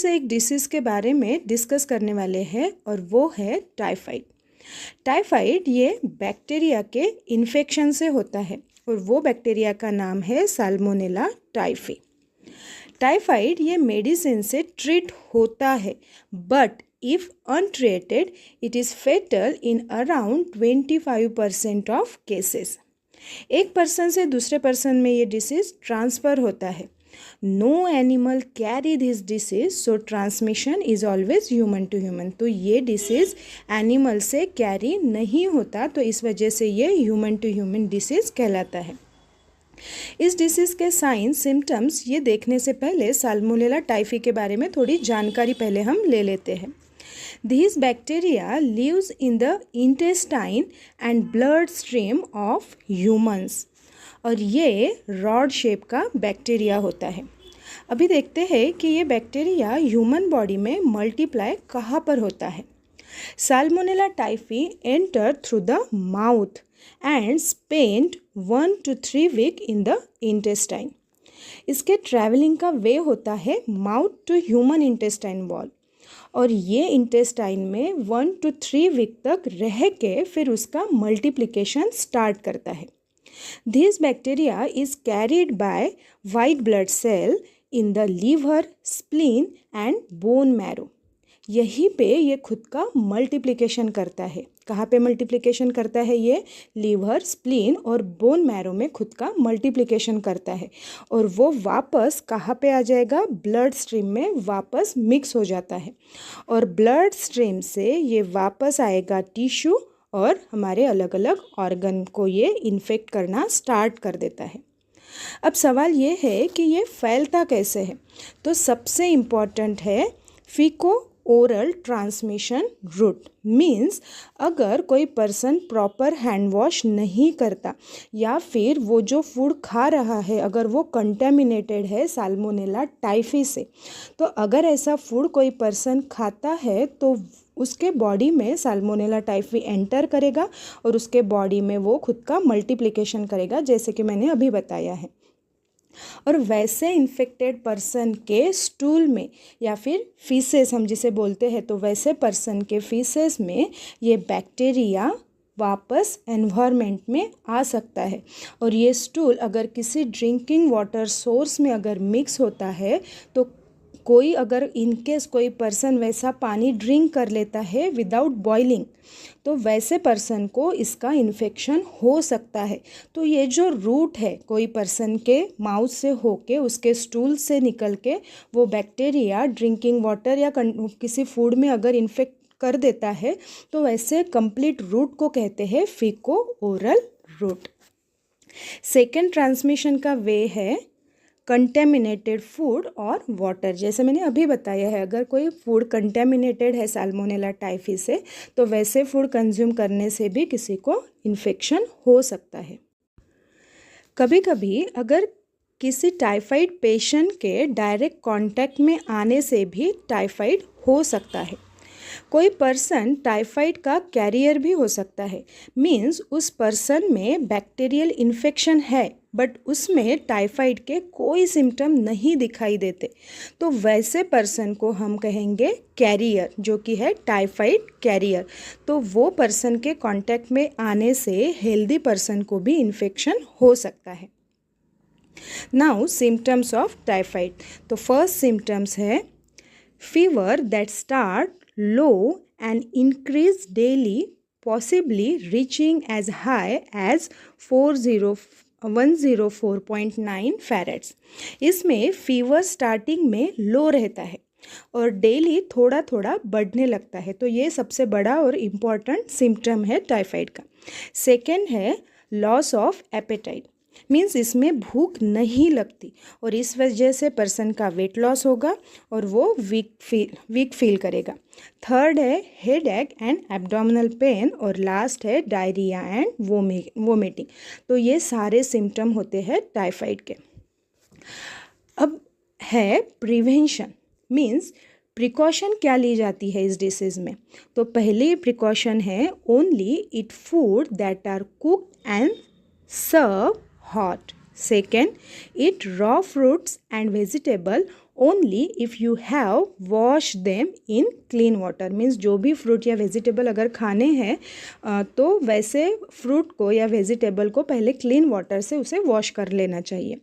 से एक डिसीज़ के बारे में डिस्कस करने वाले हैं और वो है टाइफाइड। टाइफाइड ये बैक्टीरिया के इन्फेक्शन से होता है और वो बैक्टीरिया का नाम है साल्मोनेला टाइफी। टाइफाइड ये मेडिसिन से ट्रीट होता है, but if untreated it is fatal in around 25% of cases. एक पर्सन से दूसरे पर्सन में ये डिसीज़ ट्रांसफ़र होता है। No animal carry this disease, so transmission is always human to human. तो ये डिसीज़ एनिमल से कैरी नहीं होता, तो इस वजह से ये ह्यूमन टू ह्यूमन डिसीज़ कहलाता है। इस डिसीज़ के साइंस सिम्टम्स ये देखने से पहले साल्मोनेला टाइफी के बारे में थोड़ी जानकारी पहले हम ले लेते हैं। These bacteria lives in the intestine and blood stream of humans और ये रॉड शेप का बैक्टीरिया होता है। अभी देखते हैं कि ये बैक्टीरिया ह्यूमन बॉडी में मल्टीप्लाई कहाँ पर होता है। Salmonella typhi enter through the mouth and spend 1 to 3 week in the intestine. इसके ट्रैवलिंग का वे होता है mouth to human intestine wall और ये इंटेस्टाइन में 1 to 3 वीक तक रह के फिर उसका मल्टीप्लिकेशन स्टार्ट करता है। This bacteria is carried by white blood cell in the liver, spleen and bone marrow. यहीं पे ये खुद का मल्टीप्लिकेशन करता है। कहाँ पे मल्टीप्लिकेशन करता है? ये लीवर, स्प्लीन और बोन मैरो में खुद का मल्टीप्लिकेशन करता है और वो वापस कहाँ पे आ जाएगा? ब्लड स्ट्रीम में वापस मिक्स हो जाता है और ब्लड स्ट्रीम से ये वापस आएगा टिश्यू और हमारे अलग अलग ऑर्गन को ये इन्फेक्ट करना स्टार्ट कर देता है। अब सवाल ये है कि ये फैलता कैसे है? तो सबसे इम्पॉर्टेंट है फीको ओरल ट्रांसमिशन रूट। मीन्स अगर कोई पर्सन प्रॉपर हैंड वॉश नहीं करता या फिर वो जो फूड खा रहा है अगर वो कंटेमिनेटेड है साल्मोनेला टाइफी से, तो अगर ऐसा फूड कोई पर्सन खाता है तो उसके बॉडी में साल्मोनेला टाइफी एंटर करेगा और उसके बॉडी में वो खुद का मल्टीप्लिकेशन करेगा, जैसे कि मैंने अभी बताया है। और वैसे इन्फेक्टेड पर्सन के स्टूल में या फिर फीसेस हम जिसे बोलते हैं, तो वैसे पर्सन के फीसेस में ये बैक्टीरिया वापस एनवायरनमेंट में आ सकता है और ये स्टूल अगर किसी ड्रिंकिंग वाटर सोर्स में अगर मिक्स होता है तो कोई अगर इनकेस कोई पर्सन वैसा पानी ड्रिंक कर लेता है विदाउट बॉइलिंग, तो वैसे पर्सन को इसका इन्फेक्शन हो सकता है। तो ये जो रूट है कोई पर्सन के माउथ से होके उसके स्टूल से निकल के वो बैक्टीरिया ड्रिंकिंग वाटर या किसी फूड में अगर इन्फेक्ट कर देता है तो वैसे कंप्लीट रूट को कहते हैं फीको ओरल रूट। सेकेंड ट्रांसमिशन का वे है कंटेमिनेटेड फूड और वाटर। जैसे मैंने अभी बताया है, अगर कोई फूड कंटेमिनेटेड है साल्मोनेला टाइफी से तो वैसे फूड कंज्यूम करने से भी किसी को इन्फेक्शन हो सकता है। कभी कभी अगर किसी टाइफाइड पेशेंट के डायरेक्ट कांटेक्ट में आने से भी टाइफाइड हो सकता है। कोई पर्सन टाइफाइड का कैरियर भी हो सकता है। मीन्स उस पर्सन में बैक्टीरियल इन्फेक्शन है बट उसमें टाइफाइड के कोई सिम्टम नहीं दिखाई देते, तो वैसे पर्सन को हम कहेंगे कैरियर, जो कि है टाइफाइड कैरियर। तो वो पर्सन के कांटेक्ट में आने से हेल्दी पर्सन को भी इन्फेक्शन हो सकता है। Now symptoms of typhoid. तो फर्स्ट सिम्टम्स है fever that start low and increase daily, possibly reaching as high as 104.9 फैरेट्स। इसमें फीवर स्टार्टिंग में लो रहता है और डेली थोड़ा थोड़ा बढ़ने लगता है, तो ये सबसे बड़ा और इम्पॉर्टेंट सिम्टम है टाइफाइड का। सेकेंड है लॉस ऑफ एपेटाइट। मीन्स इसमें भूख नहीं लगती और इस वजह से पर्सन का वेट लॉस होगा और वो वीक फील करेगा। थर्ड है हेडेक एंड एब्डोमिनल पेन और लास्ट है डायरिया एंड वोमिटिंग। तो ये सारे सिम्टम होते हैं टाइफाइड के। अब है प्रिवेंशन। मीन्स प्रिकॉशन क्या ली जाती है इस डिसीज़ में? तो पहली प्रिकॉशन है only eat food that are cooked and serve hot. Second, eat raw fruits and vegetable only if you have wash them in clean water. Means जो भी फ्रूट या वेजिटेबल अगर खाने हैं तो वैसे फ्रूट को या वेजिटेबल को पहले क्लीन वाटर से उसे वॉश कर लेना चाहिए।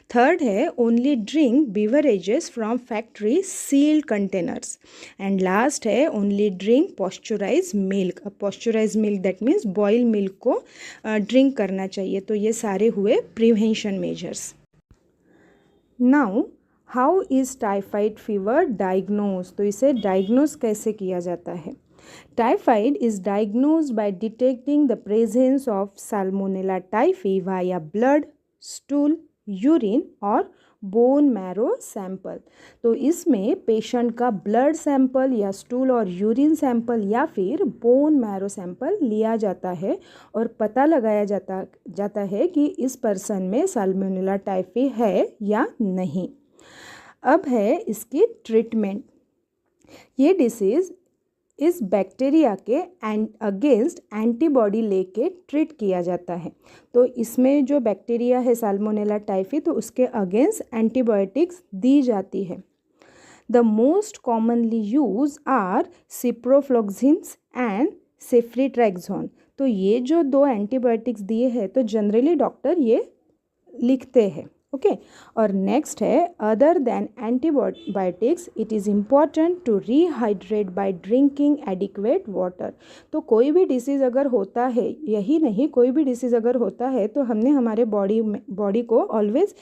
थर्ड है only drink beverages from factory sealed containers. And last है only drink pasteurise milk. Pasteurise milk that means boil milk को ड्रिंक करना चाहिए। तो ये सारे हुए prevention measures. Now how is typhoid fever diagnose. तो इसे डायग्नोज कैसे किया जाता है। Typhoid is diagnose by detecting the presence of Salmonella typhi via blood, stool, urine और बोन मैरो सैंपल। तो इसमें पेशेंट का ब्लड सैंपल या स्टूल और यूरिन सैंपल या फिर बोन मैरो सैंपल लिया जाता है और पता लगाया जाता है कि इस पर्सन में साल्मोनेला टाइफी है या नहीं। अब है इसकी ट्रीटमेंट। ये डिसीज़ इस बैक्टीरिया के अगेंस्ट एंटीबॉडी लेके ट्रीट किया जाता है। तो इसमें जो बैक्टीरिया है साल्मोनेला टाइफी तो उसके अगेंस्ट एंटीबायोटिक्स दी जाती है। The most commonly use are ciprofloxacins and ceftriaxone. तो ये जो दो एंटीबायोटिक्स दिए हैं तो जनरली डॉक्टर ये लिखते हैं। ओके और नेक्स्ट है other than antibiotics it is important to rehydrate by drinking adequate water. तो कोई भी डिसीज़ अगर होता है, यही नहीं कोई भी डिसीज़ अगर होता है तो हमने हमारे बॉडी को ऑलवेज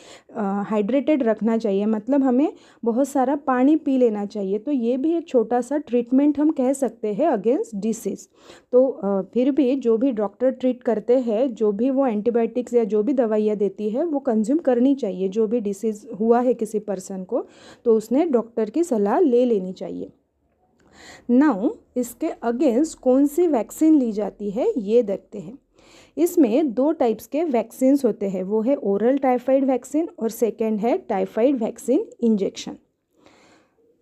हाइड्रेटेड रखना चाहिए। मतलब हमें बहुत सारा पानी पी लेना चाहिए। तो ये भी एक छोटा सा ट्रीटमेंट हम कह सकते हैं अगेंस्ट डिसीज़। तो फिर भी जो भी डॉक्टर ट्रीट करते हैं, जो भी वो एंटीबायोटिक्स या जो भी दवाइयाँ देती है वो कंज्यूम करनी चाहिए। जो भी डिसीज़ हुआ है किसी पर्सन को तो उसने डॉक्टर की सलाह ले लेनी चाहिए। नाउ इसके अगेंस्ट कौन सी वैक्सीन ली जाती है ये देखते हैं। इसमें दो टाइप्स के वैक्सीन्स होते हैं, वो है ओरल टाइफाइड वैक्सीन और सेकेंड है typhoid vaccine injection.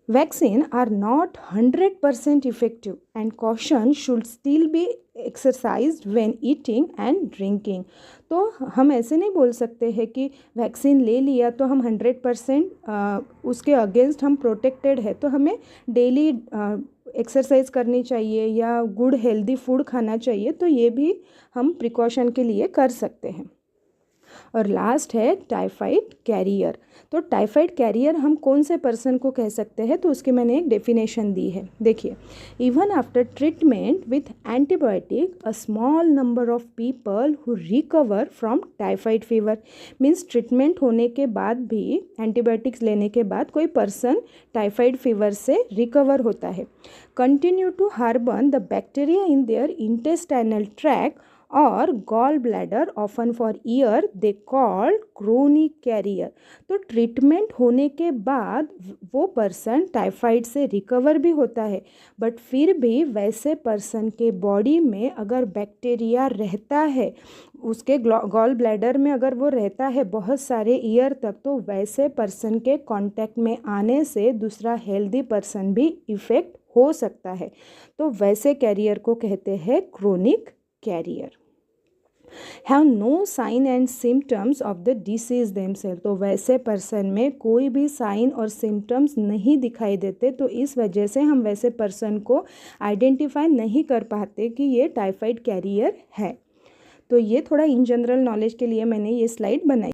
Vaccine are not 100% effective and caution should still be exercised when eating and drinking। तो हम ऐसे नहीं बोल सकते हैं कि वैक्सीन ले लिया तो हम 100% उसके अगेंस्ट हम प्रोटेक्टेड है। तो हमें डेली एक्सरसाइज करनी चाहिए या गुड हेल्दी फूड खाना चाहिए। तो ये भी हम प्रिकॉशन के लिए कर सकते हैं। और लास्ट है टाइफाइड कैरियर। तो टाइफाइड कैरियर हम कौन से पर्सन को कह सकते हैं तो उसकी मैंने एक डेफिनेशन दी है। देखिए, even after treatment with antibiotic a small number of people who recover from typhoid fever. Means treatment होने के बाद भी, एंटीबायोटिक्स लेने के बाद कोई पर्सन टाइफाइड फीवर से रिकवर होता है, continue to harbour the bacteria in their intestinal tract और gall bladder often for year they called chronic carrier. तो ट्रीटमेंट होने के बाद वो पर्सन टाइफाइड से रिकवर भी होता है, बट फिर भी वैसे पर्सन के बॉडी में अगर बैक्टीरिया रहता है, उसके गॉल ब्लैडर में अगर वो रहता है बहुत सारे ईयर तक, तो वैसे पर्सन के कांटेक्ट में आने से दूसरा हेल्दी पर्सन भी इफ़ेक्ट हो सकता है। तो वैसे कैरियर को कहते हैं chronic carrier. Have no sign and symptoms of the disease themselves. तो वैसे पर्सन में कोई भी साइन और सिम्टम्स नहीं दिखाई देते, तो इस वजह से हम वैसे पर्सन को आइडेंटिफाई नहीं कर पाते कि ये टाइफाइड कैरियर है। तो ये थोड़ा इन जनरल नॉलेज के लिए मैंने ये स्लाइड बनाई।